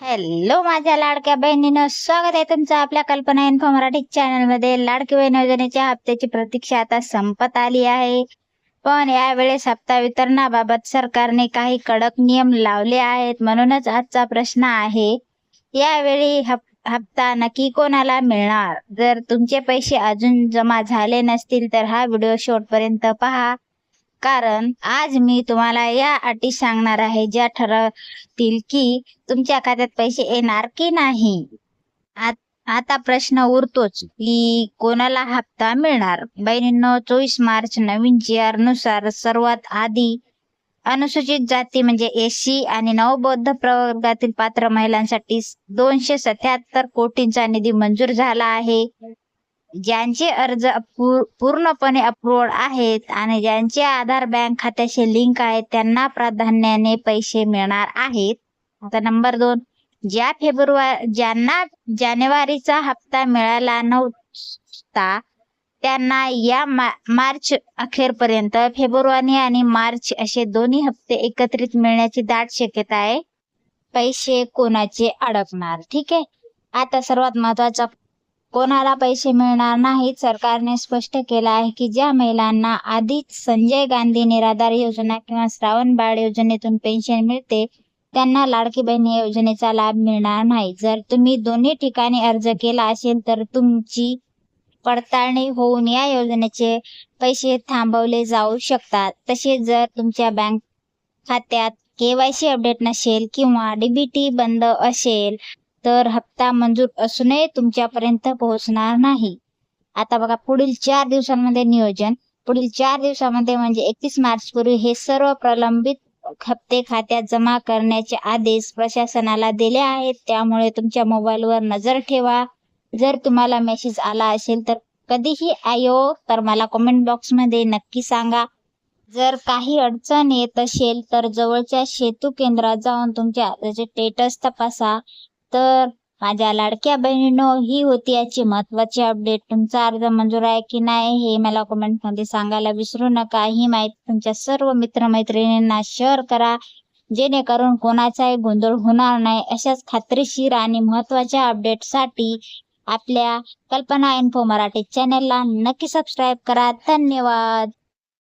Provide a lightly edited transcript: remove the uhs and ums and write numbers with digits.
Hello माझ्या लाडक्या बहिणीनं, स्वागत आहे तुमचं आपल्या कल्पना इन्फो मराठी चॅनल मध्ये। लाडकी बहीण योजनेच्या हप्त्याची प्रतीक्षा आता संपत आली आहे, पण यावेळेस हप्ता वितरणाबाबत सरकारने काही कडक नियम लावले आहेत। म्हणूनच आजचा प्रश्न आहे, यावेळी हप्ता नक्की कोणाला मिळणार? जर तुमचे पैसे अजून जमा झाले नसतील तर हा व्हिडिओ शेवटपर्यंत पहा, कारण आज मी तुम्हाला या अटी सांगणार आहे ज्या ठरवतील की तुमच्या खात्यात पैसे येणार की नाही। आता प्रश्न उरतोच की कोणाला हप्ता मिळणार। बहिणींनो, 24 मार्च नवीन GR नुसार सर्वात आधी अनुसूचित जाती म्हणजे SC आणि नवबौद्ध प्रवर्गातील पात्र महिलांसाठी 277 कोटींचा निधी मंजूर झाला आहे। ज्यांचे अर्ज पूर्णपणे अप्रूव्ड आहेत आणि ज्यांचे आधार बँक खात्याशी लिंक आहे त्यांना प्राधान्याने पैसे मिळणार आहेत। आता नंबर 2, ज्यांना जानेवारीचा हप्ता मिळाला नव्हता त्यांना या मार्च अखेरपर्यंत फेब्रुवारी आणि मार्च असे दोन्ही हप्ते एकत्रित मिळण्याची दाट शक्यता आहे। पैसे कोणाचे अडकणार? ठीक आहे, आता सर्वात महत्त्वाचा, कोणाला पैसे मिळणार नाहीत। सरकारने स्पष्ट केलं आहे की ज्या महिलांना आधीच संजय गांधी निराधार योजना किंवा श्रावण बाळ योजनेतून पेन्शन मिळते त्यांना लाडकी बहीण योजनेचा लाभ मिळणार नाही। जर तुम्ही दोन्ही ठिकाणी अर्ज केला असेल तर तुमची पडताळणी होऊन या योजनेचे पैसे थांबवले जाऊ शकतात। तसेच जर तुमच्या बँक खात्यात KYC अपडेट नसेल किंवा DBT बंद असेल तर हप्ता मंजूर असूनही तुमच्यापर्यंत पोहोचणार नाही। आता बघा, पुढील 4 दिवसांमध्ये नियोजन। पुढील 4 दिवसांमध्ये म्हणजे 31 मार्च पूर्वी हे सर्व प्रलंबित हप्ते खात्यात जमा करण्याचे आदेश प्रशासनाला दिले आहेत। त्यामुळे तुमच्या मोबाईलवर नजर ठेवा। जर तुम्हाला मेसेज आला असेल तर कधीही आयो तर मला कमेंट बॉक्समध्ये नक्की सांगा। जर काही अडचण येत असेल तर जवळच्या सेतू केंद्रात जाऊन तुमच्या स्टेटस तपासा। तर माझ्या लाडक्या बहिणींनो, ही होती याची महत्त्वाची अपडेट। तुमचा अर्ज मंजूर आहे की नाही हे मला कमेंटमध्ये सांगायला विसरू नका। ही माहिती तुमच्या सर्व मित्रमैत्रिणींना शेअर करा, जेणेकरून कोणाचाही गोंधळ होणार नाही। अशाच खात्रीशीर आणि महत्त्वाच्या अपडेटसाठी आपल्या कल्पना इन्फो मराठी चॅनलला नक्की सबस्क्राईब करा। धन्यवाद।